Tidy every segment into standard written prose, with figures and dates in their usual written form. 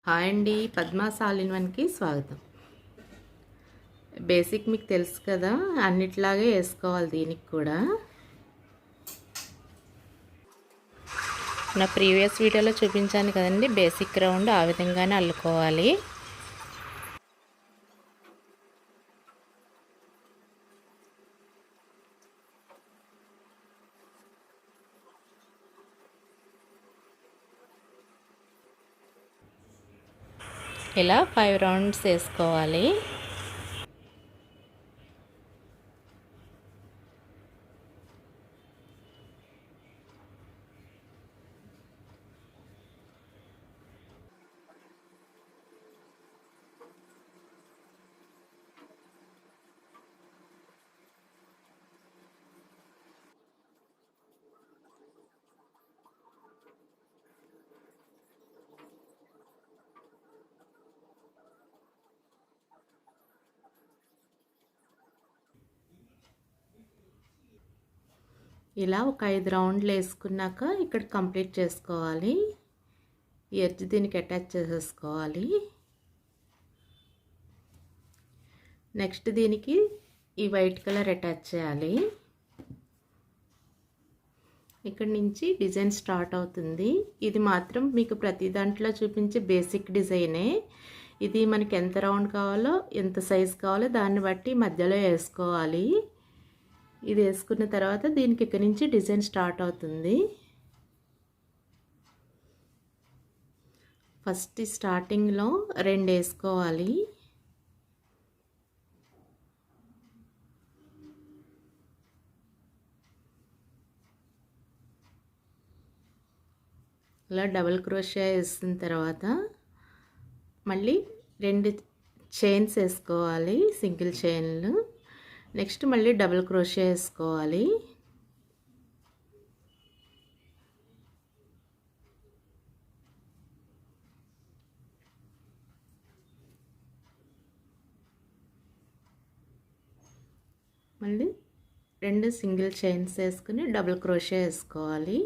Hi అండి, Padma's all in వన్కి స్వాగతం. బేసిక్ మీకు తెలుసు కదా, అన్నిట్లాగే వేసుకోవాలి. దీనికి కూడా నా ప్రీవియస్ వీడియోలో చూపించాను కదండి, బేసిక్ రౌండ్ ఆ విధంగానే అల్లుకోవాలి. ఇలా 5 రౌండ్స్ వేసుకోవాలి. ఇలా ఒక 5 రౌండ్లు వేసుకున్నాక ఇక్కడ కంప్లీట్ చేసుకోవాలి. ఈ ఎడ్జ్ దీనికి అటాచ్ చేసేసుకోవాలి. నెక్స్ట్ దీనికి ఈ వైట్ కలర్ అటాచ్ చేయాలి. ఇక్కడ నుంచి డిజైన్ స్టార్ట్ అవుతుంది. ఇది మాత్రం మీకు ప్రతి దాంట్లో చూపించే బేసిక్ డిజైనే. ఇది మనకి ఎంత రౌండ్ కావాలో, ఎంత సైజ్ కావాలో దాన్ని బట్టి మధ్యలో వేసుకోవాలి. ఇది వేసుకున్న తర్వాత దీనికి ఇక్కడ నుంచి డిజైన్ స్టార్ట్ అవుతుంది. ఫస్ట్ స్టార్టింగ్లో 2 వేసుకోవాలి. ఇలా డబుల్ క్రోషియా వేసిన తర్వాత మళ్ళీ 2 చైన్స్ వేసుకోవాలి, సింగిల్ చైన్లు. నెక్స్ట్ మళ్ళీ డబుల్ క్రోషియా వేసుకోవాలి. మళ్ళీ 2 సింగిల్ చైన్స్ వేసుకుని డబుల్ క్రోషియా వేసుకోవాలి.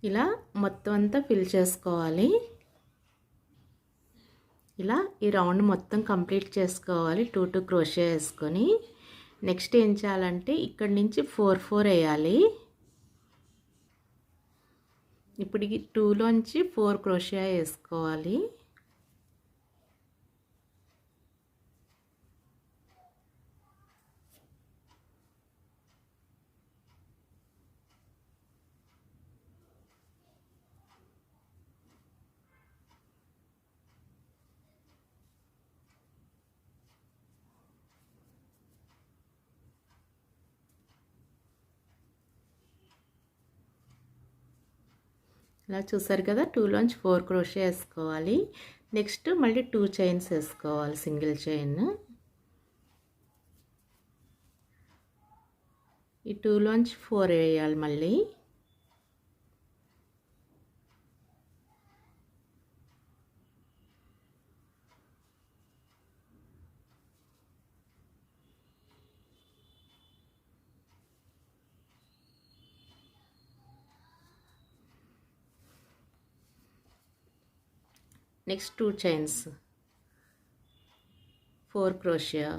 ఇలా మొత్తం అంతా ఫిల్ చేసుకోవాలి. ఇలా ఈ రౌండ్ మొత్తం కంప్లీట్ చేసుకోవాలి. 2 క్రోషియా వేసుకొని నెక్స్ట్ ఏం చేయాలంటే ఇక్కడి నుంచి 4 వేయాలి. ఇప్పుడు ఈ 2లోంచి 4 క్రోషియా వేసుకోవాలి. ఇలా చూసారు కదా, 2లోంచి 4 క్రోషియా వేసుకోవాలి. నెక్స్ట్ మళ్ళీ 2 చైన్స్ వేసుకోవాలి, సింగిల్ చైన్. ఈ 2లోంచి 4 వేయాలి మళ్ళీ. Next 2 chains, 4 క్రోషియా.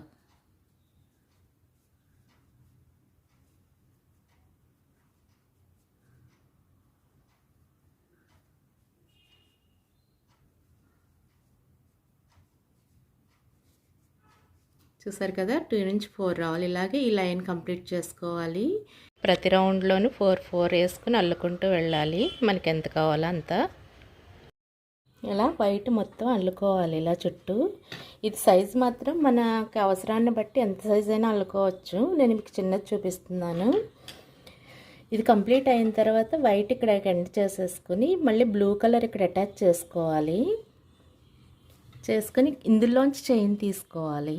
చూసారు కదా, 2 నుంచి 4 రావాలి. ఇలాగే ఈ లైన్ కంప్లీట్ చేసుకోవాలి. ప్రతి రౌండ్లోనూ 4 వేసుకుని అల్లుకుంటూ వెళ్ళాలి, మనకి ఎంత కావాలో అంత. ఇలా వైట్ మొత్తం అల్లుకోవాలి ఇలా చుట్టూ. ఇది సైజ్ మాత్రం మనకి అవసరాన్ని బట్టి ఎంత సైజ్ అయినా అల్లుకోవచ్చు. నేను మీకు చిన్నది చూపిస్తున్నాను. ఇది కంప్లీట్ అయిన తర్వాత వైట్ ఇక్కడ ఎండ్ చేసేసుకుని మళ్ళీ బ్లూ కలర్ ఇక్కడ అటాచ్ చేసుకోవాలి. చేసుకొని ఇందులోంచి చైన్ తీసుకోవాలి.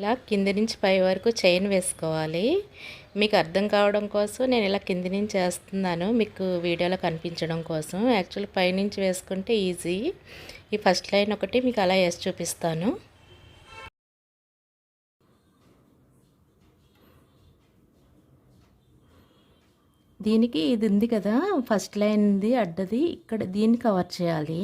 ఇలా కింది నుంచి పై వరకు చైన్ వేసుకోవాలి. మీకు అర్థం కావడం కోసం నేను ఇలా కింది నుంచి వేస్తున్నాను, మీకు వీడియోలో కనిపించడం కోసం. యాక్చువల్లీ పైనుంచి వేసుకుంటే ఈజీ. ఈ ఫస్ట్ లైన్ ఒకటి మీకు అలా వేసి చూపిస్తాను. దీనికి ఇది ఉంది కదా, ఫస్ట్ లైన్ది అడ్డది, ఇక్కడ దీన్ని కవర్ చేయాలి.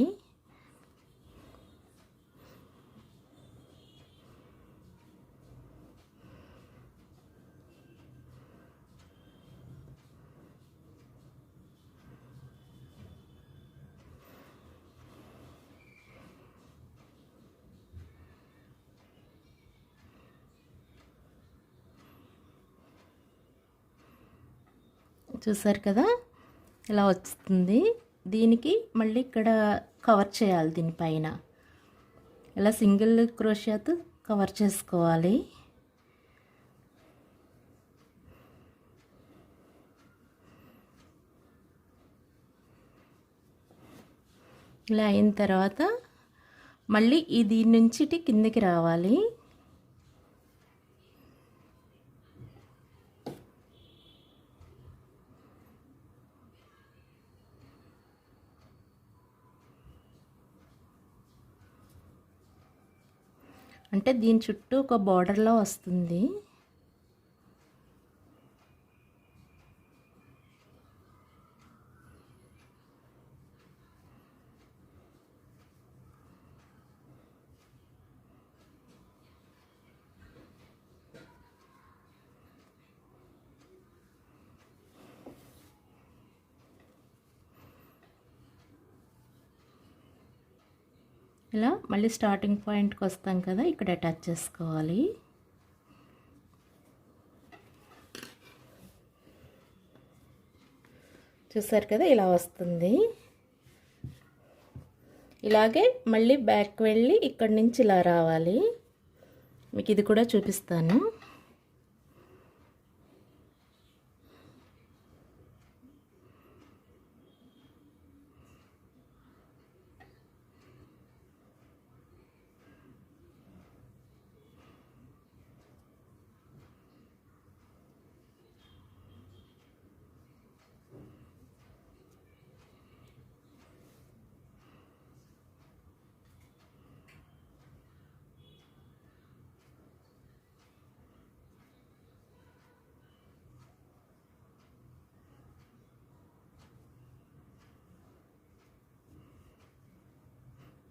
చూసారు కదా, ఇలా వస్తుంది. దీనికి మళ్ళీ ఇక్కడ కవర్ చేయాలి. దీనిపైన ఇలా సింగిల్ క్రోషియాతో కవర్ చేసుకోవాలి. ఇలా అయిన తర్వాత మళ్ళీ దీని నుంచి కిందకి రావాలి. అంటే దీని చుట్టూ ఒక బార్డర్లో వస్తుంది. ఇలా మళ్ళీ స్టార్టింగ్ పాయింట్కి వస్తాం కదా, ఇక్కడ అటాచ్ చేసుకోవాలి. చూసారు కదా, ఇలా వస్తుంది. ఇలాగే మళ్ళీ బ్యాక్ వెళ్ళి ఇక్కడి నుంచి ఇలా రావాలి. మీకు ఇది కూడా చూపిస్తాను.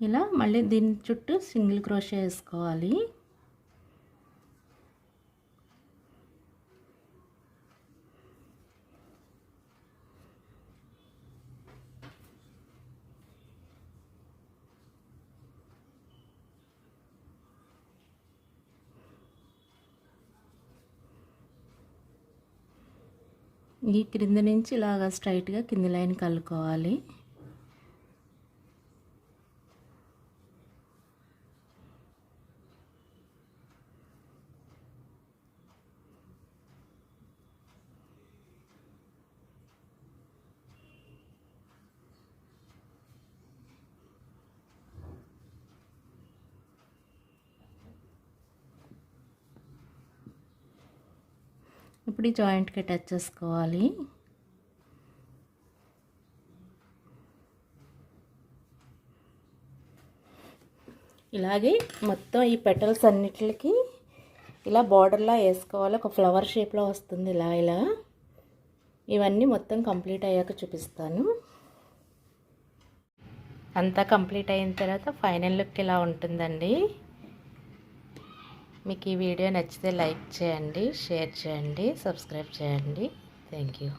ఇలా మళ్ళీ దీని చుట్టూ సింగిల్ క్రోషే వేసుకోవాలి. ఈ క్రింద నుంచి ఇలాగా స్ట్రైట్గా కింది లైన్ కలుపుకోవాలి. ఇప్పుడు ఈ జాయింట్కి అటాచ్ చేసుకోవాలి. ఇలాగే మొత్తం ఈ పెటల్స్ అన్నిటికి ఇలా బార్డర్లా వేసుకోవాలి. ఒక ఫ్లవర్ షేప్లో వస్తుంది ఇలా ఇలా. ఇవన్నీ మొత్తం కంప్లీట్ అయ్యాక చూపిస్తాను. అంతా కంప్లీట్ అయిన తర్వాత ఫైనల్ లుక్ ఇలా ఉంటుందండి. మీకు ఈ వీడియో నచ్చితే లైక్ చేయండి, షేర్ చేయండి, సబ్స్క్రైబ్ చేయండి. Thank you.